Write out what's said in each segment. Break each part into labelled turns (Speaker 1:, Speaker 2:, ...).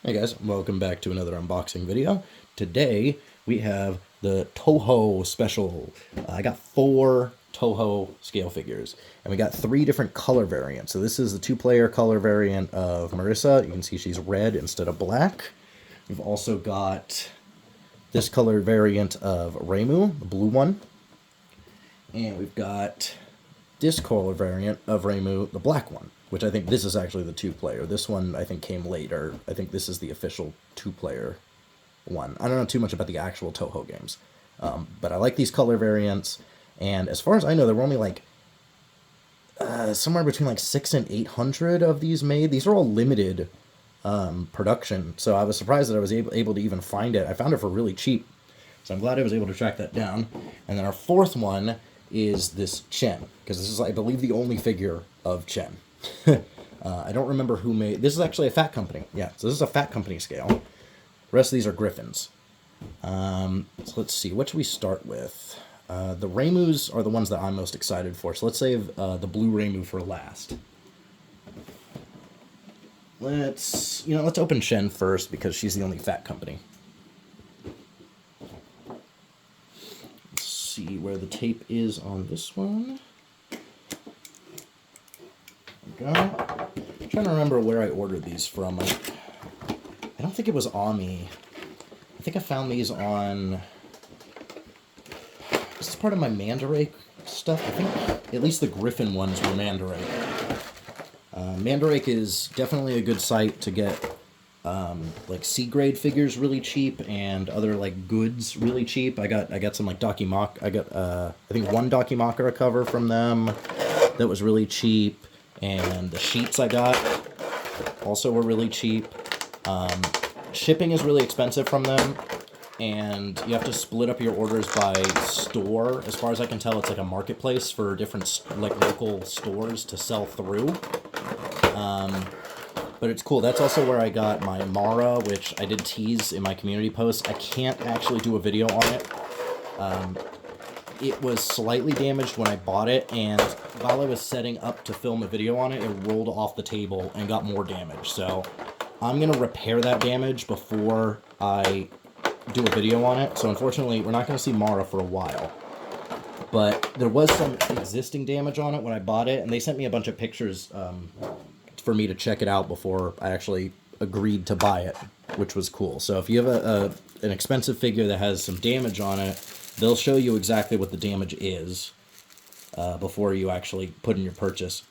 Speaker 1: Hey guys, welcome back to another unboxing video. Today we have the Touhou special. I got 4 Touhou scale figures, and we got 3 different color variants. So this is the 2-player color variant of Marissa. You can see she's red instead of black. We've also got this color variant of Reimu, the blue one. And we've got this color variant of Reimu, the black one, which I think this is actually the 2-player. This one I think came later. I think this is the official 2-player one. I don't know too much about the actual Touhou games, but I like these color variants. And as far as I know, there were only like somewhere between like 600 and 800 of these made. These are all limited production, so I was surprised that I was able to even find it. I found it for really cheap, so I'm glad I was able to track that down. And then our 4th one is this Chen, because this is, I believe, the only figure of Chen. I don't remember who made... This is actually a Fat Company. Yeah, so this is a Fat Company scale. The rest of these are Griffins. So let's see. What should we start with? The Reimus are the ones that I'm most excited for. So let's save the blue Reimu for last. Let's open Shen first because she's the only Fat Company. Let's see where the tape is on this one. There we go. I'm trying to remember where I ordered these from. I don't think it was Ami. I think I found these on... This is part of my Mandarake stuff. I think at least the Griffin ones were Mandarake. Mandarake is definitely a good site to get like C-grade figures really cheap and other like goods really cheap. I got some like Dakimakura. I got I think one Dakimakura cover from them that was really cheap, and the sheets I got also were really cheap. Shipping is really expensive from them, and you have to split up your orders by store. As far as I can tell, it's like a marketplace for different like local stores to sell through. But it's cool. That's also where I got my Mara, which I did tease in my community post. I can't actually do a video on it. It was slightly damaged when I bought it, and while I was setting up to film a video on it, it rolled off the table and got more damage. So I'm going to repair that damage before I do a video on it. So unfortunately, we're not going to see Mara for a while. But there was some existing damage on it when I bought it, and they sent me a bunch of pictures for me to check it out before I actually agreed to buy it, which was cool. So if you have an expensive figure that has some damage on it, they'll show you exactly what the damage is before you actually put in your purchase.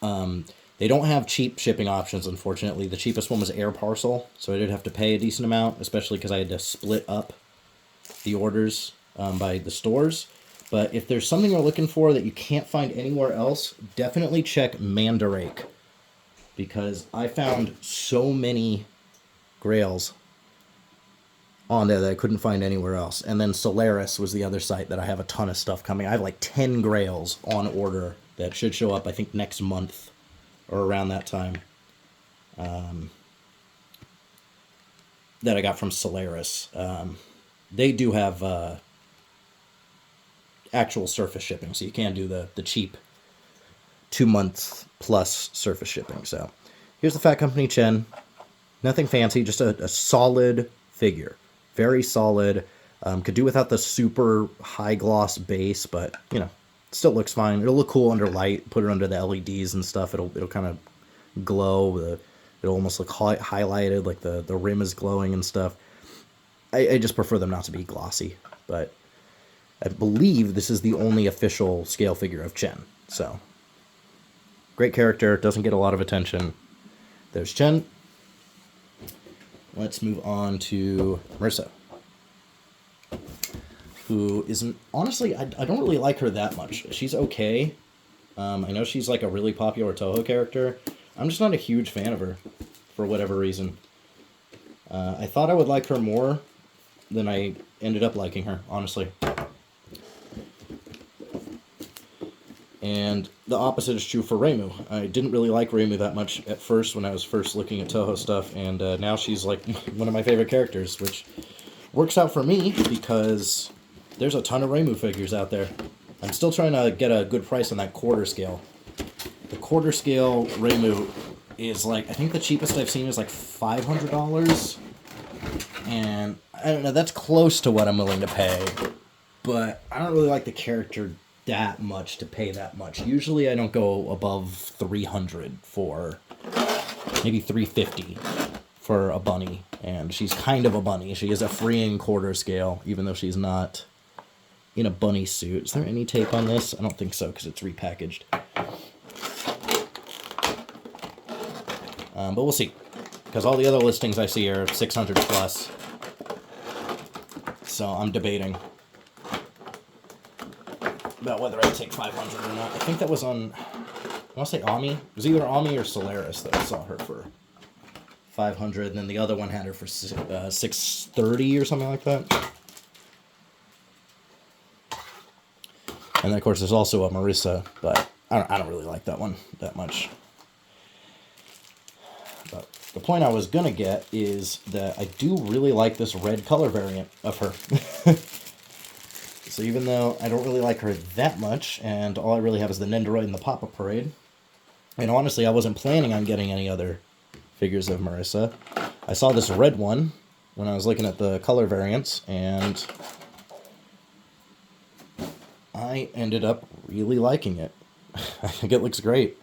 Speaker 1: They don't have cheap shipping options, unfortunately. The cheapest one was air parcel, so I did have to pay a decent amount, especially because I had to split up the orders by the stores. But if there's something you're looking for that you can't find anywhere else, definitely check Mandarake, because I found so many Grails on there that I couldn't find anywhere else. And then Solaris was the other site that I have a ton of stuff coming. I have like 10 Grails on order that should show up, I think, next month or around that time, that I got from Solaris. They do have actual surface shipping, so you can do the cheap 2 months plus surface shipping. So here's the Fat Company Chen. Nothing fancy, just a solid figure. Very solid. Could do without the super high gloss base, but you know, still looks fine. It'll look cool under light. Put it under the LEDs and stuff. It'll kind of glow. It'll almost look highlighted, like the rim is glowing and stuff. I just prefer them not to be glossy, but I believe this is the only official scale figure of Chen. So great character, doesn't get a lot of attention. There's Chen. Let's move on to Marissa, who isn't... Honestly, I don't really like her that much. She's okay. I know she's like a really popular Touhou character. I'm just not a huge fan of her, for whatever reason. I thought I would like her more than I ended up liking her, honestly. And the opposite is true for Reimu. I didn't really like Reimu that much at first when I was first looking at Touhou stuff, and now she's like one of my favorite characters, which works out for me because there's a ton of Reimu figures out there. I'm still trying to get a good price on that quarter scale. The quarter scale Reimu is like, I think the cheapest I've seen is like $500. And I don't know, that's close to what I'm willing to pay. But I don't really like the character that much to pay that much. Usually I don't go above 300 for, maybe 350 for a bunny. And she's kind of a bunny. She is a freeing quarter scale, even though she's not in a bunny suit. Is there any tape on this? I don't think so, because it's repackaged. But we'll see, because all the other listings I see are 600 plus. So I'm debating about whether I take 500 or not. I think that was on, I want to say Ami. It was either Ami or Solaris that I saw her for 500, and then the other one had her for 630 or something like that. And then, of course, there's also a Marissa, but I don't really like that one that much. But the point I was going to get is that I do really like this red color variant of her. So even though I don't really like her that much, and all I really have is the Nendoroid and the Pop-Up Parade, and honestly, I wasn't planning on getting any other figures of Marissa. I saw this red one when I was looking at the color variants, and I ended up really liking it. I think it looks great.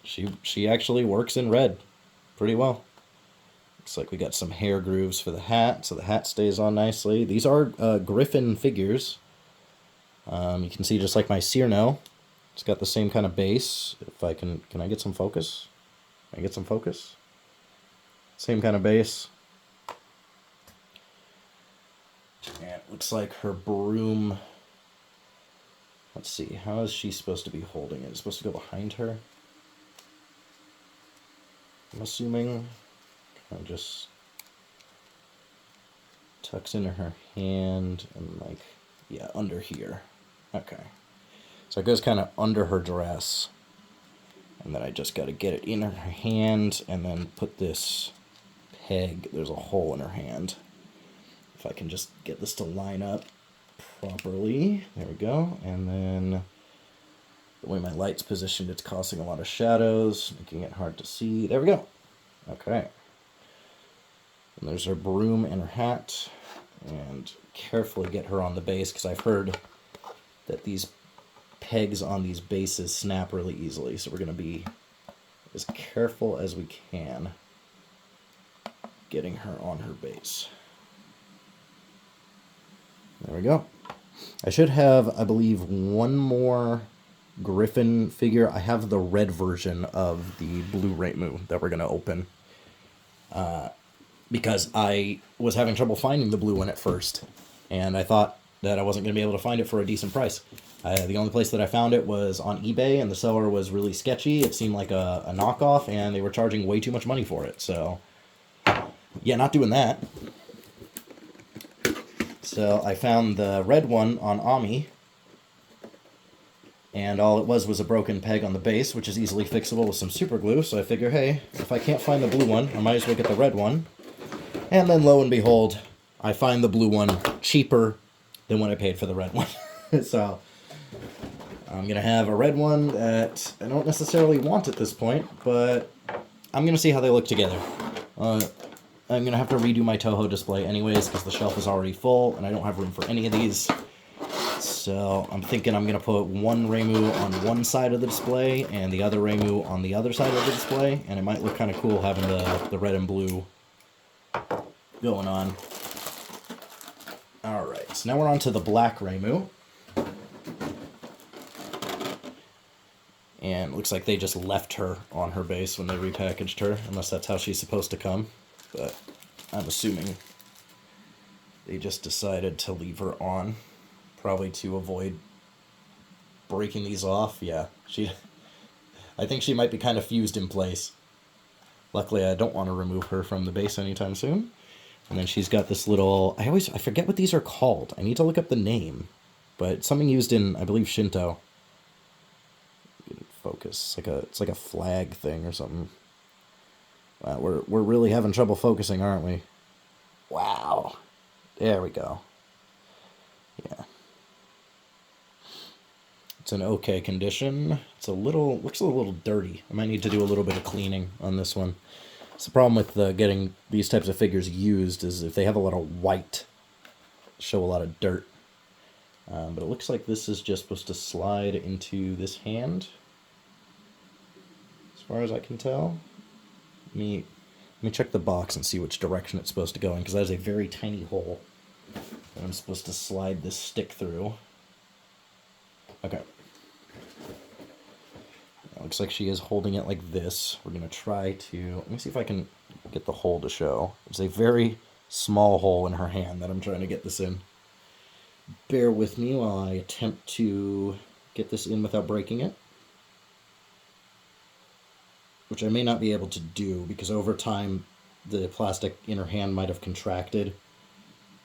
Speaker 1: She actually works in red pretty well. Looks like we got some hair grooves for the hat, so the hat stays on nicely. These are Griffin figures. You can see just like my Cyrano, it's got the same kind of base. If I can I get some focus? Can I get some focus? Same kind of base. And it looks like her broom. Let's see, how is she supposed to be holding it? It's supposed to go behind her? I'm assuming kind of just tucks into her hand and like, yeah, under here. Okay. So it goes kind of under her dress. And then I just got to get it in her hand and then put this peg. There's a hole in her hand. If I can just get this to line up properly. There we go. And then the way my light's positioned, it's causing a lot of shadows, making it hard to see. There we go. Okay. And there's her broom and her hat. And carefully get her on the base, because I've heard that these pegs on these bases snap really easily. So we're going to be as careful as we can getting her on her base. There we go. I should have, I believe, one more Griffin figure. I have the red version of the blue Reimu that we're going to open. Because I was having trouble finding the blue one at first. And I thought that I wasn't going to be able to find it for a decent price. The only place that I found it was on eBay, and the seller was really sketchy. It seemed like a knockoff, and they were charging way too much money for it. So, yeah, not doing that. So I found the red one on Ami, and all it was a broken peg on the base, which is easily fixable with some super glue. So I figure, hey, if I can't find the blue one, I might as well get the red one. And then lo and behold, I find the blue one cheaper than what I paid for the red one. So I'm going to have a red one that I don't necessarily want at this point, but I'm going to see how they look together. I'm going to have to redo my Touhou display anyways, because the shelf is already full, and I don't have room for any of these. So I'm thinking I'm going to put one Reimu on one side of the display, and the other Reimu on the other side of the display, and it might look kind of cool having the red and blue going on. Alright, so now we're on to the black Reimu. And it looks like they just left her on her base when they repackaged her, unless that's how she's supposed to come. But I'm assuming they just decided to leave her on, probably to avoid breaking these off. Yeah, I think she might be kind of fused in place. Luckily, I don't want to remove her from the base anytime soon. And then she's got this little, I forget what these are called. I need to look up the name. But it's something used in, I believe, Shinto. Focus. It's like a flag thing or something. Wow, we're really having trouble focusing, aren't we? Wow. There we go. Yeah. It's an okay condition. It's a little, looks a little dirty. I might need to do a little bit of cleaning on this one. It's the problem with getting these types of figures used is if they have a lot of white, show a lot of dirt. But it looks like this is just supposed to slide into this hand, as far as I can tell. Let me check the box and see which direction it's supposed to go in, because that is a very tiny hole that I'm supposed to slide this stick through. Okay. It looks like she is holding it like this. We're going to try to... Let me see if I can get the hole to show. It's a very small hole in her hand that I'm trying to get this in. Bear with me while I attempt to get this in without breaking it. Which I may not be able to do, because over time the plastic in her hand might have contracted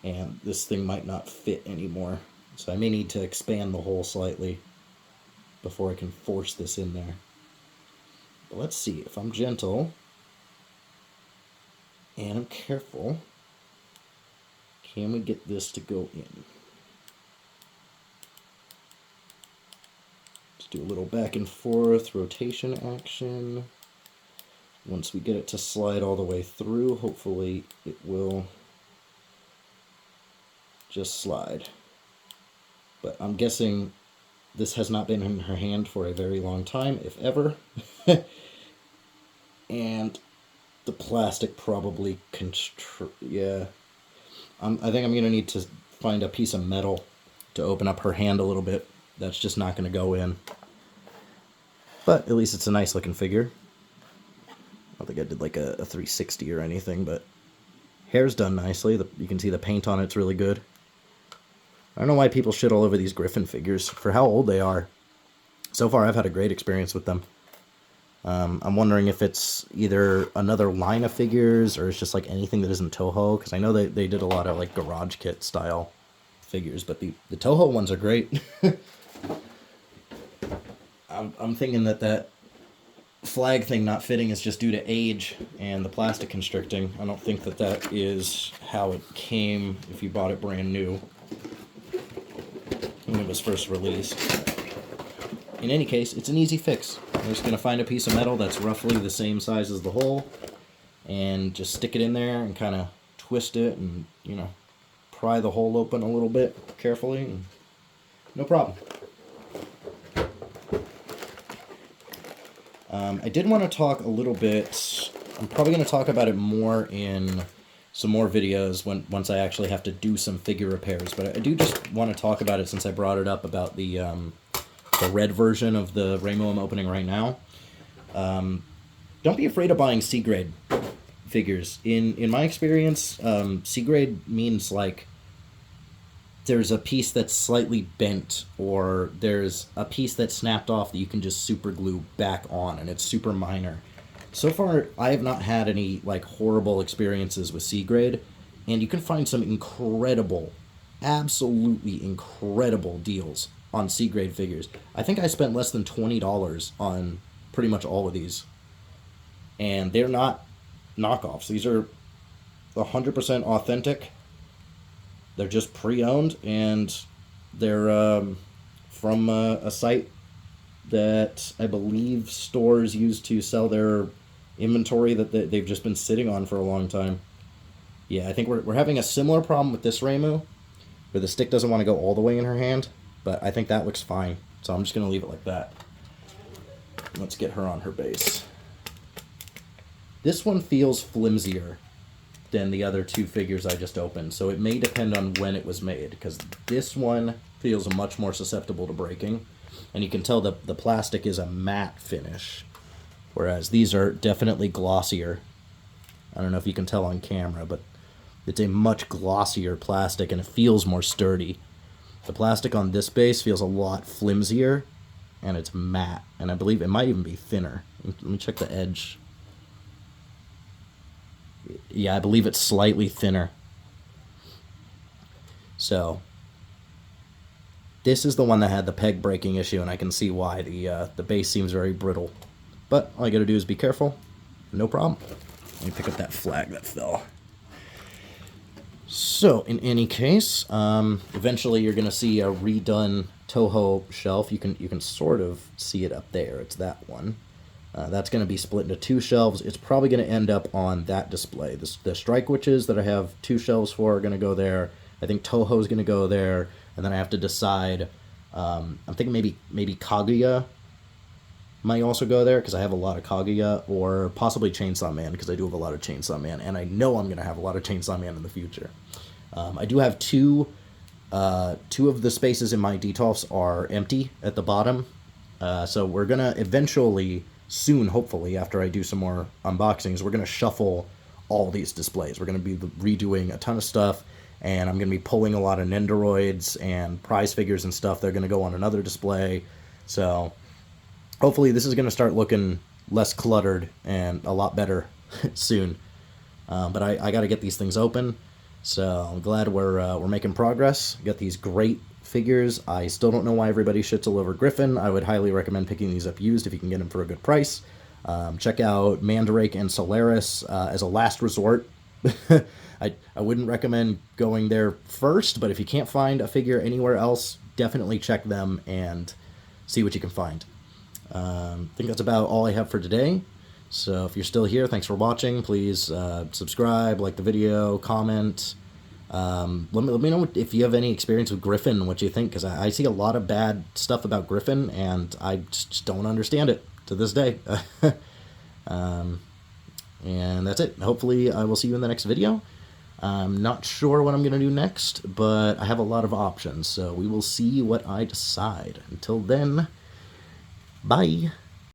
Speaker 1: and this thing might not fit anymore. So I may need to expand the hole slightly before I can force this in there. But let's see, if I'm gentle and I'm careful, can we get this to go in? Let's do a little back and forth rotation action. Once we get it to slide all the way through, hopefully it will just slide. But I'm guessing this has not been in her hand for a very long time, if ever. And the plastic probably yeah. I think I'm going to need to find a piece of metal to open up her hand a little bit. That's just not going to go in. But at least it's a nice looking figure. I don't think I did like a 360 or anything, but hair's done nicely. You can see the paint on it's really good. I don't know why people shit all over these Griffin figures for how old they are. So far, I've had a great experience with them. I'm wondering if it's either another line of figures or it's just like anything that isn't Touhou, because I know they did a lot of like garage kit style figures, but the Touhou ones are great. I'm thinking that flag thing not fitting is just due to age and the plastic constricting. I don't think that is how it came if you bought it brand new when it was first released. In any case, it's an easy fix. I'm just going to find a piece of metal that's roughly the same size as the hole and just stick it in there and kind of twist it and, you know, pry the hole open a little bit carefully, and no problem. I did want to talk a little bit, I'm probably going to talk about it more in some more videos once I actually have to do some figure repairs, but I do just want to talk about it since I brought it up about the red version of the Rainbow I'm opening right now. Don't be afraid of buying C-grade figures. In my experience, C-grade means like there's a piece that's slightly bent, or there's a piece that snapped off that you can just super glue back on, and it's super minor. So far, I have not had any like horrible experiences with C-grade, and you can find some incredible, absolutely incredible deals on C-grade figures. I think I spent less than $20 on pretty much all of these, and they're not knockoffs. These are 100% authentic. They're just pre-owned, and they're from a site that I believe stores use to sell their inventory that they've just been sitting on for a long time. Yeah, I think we're having a similar problem with this Reimu, where the stick doesn't want to go all the way in her hand, but I think that looks fine, so I'm just going to leave it like that. Let's get her on her base. This one feels flimsier than the other two figures I just opened, so it may depend on when it was made, because this one feels much more susceptible to breaking, and you can tell that the plastic is a matte finish, whereas these are definitely glossier. I don't know if you can tell on camera, but it's a much glossier plastic, and it feels more sturdy. The plastic on this base feels a lot flimsier, and it's matte, and I believe it might even be thinner. Let me check the edge. Yeah, I believe it's slightly thinner. So this is the one that had the peg breaking issue, and I can see why. The base seems very brittle. But all I gotta do is be careful. No problem. Let me pick up that flag that fell. So, in any case, eventually you're going to see a redone Touhou shelf. You can sort of see it up there. It's that one. That's going to be split into two shelves. It's probably going to end up on that display. The strike witches that I have two shelves for are going to go there. I think Touhou is going to go there, and then I have to decide. I'm thinking maybe Kaguya might also go there because I have a lot of Kaguya, or possibly Chainsaw Man because I do have a lot of Chainsaw Man, and I know I'm going to have a lot of Chainsaw Man in the future. I do have two of the spaces in my detolfs are empty at the bottom, so we're going to eventually, soon, hopefully, after I do some more unboxings, we're going to shuffle all these displays. We're going to be redoing a ton of stuff, and I'm going to be pulling a lot of Nendoroids and prize figures and stuff. They're going to go on another display, so hopefully this is going to start looking less cluttered and a lot better soon. But I got to get these things open, so I'm glad we're making progress. Got these great figures. I still don't know why everybody shits all over Griffin. I would highly recommend picking these up used if you can get them for a good price. Check out Mandrake and Solaris as a last resort. I wouldn't recommend going there first, but if you can't find a figure anywhere else, definitely check them and see what you can find. I think that's about all I have for today. So if you're still here, thanks for watching. Please subscribe, like the video, comment. Let me know if you have any experience with Griffin, what you think, because I see a lot of bad stuff about Griffin, and I just don't understand it to this day. And that's it. Hopefully I will see you in the next video. I'm not sure what I'm going to do next, but I have a lot of options, so we will see what I decide. Until then, bye.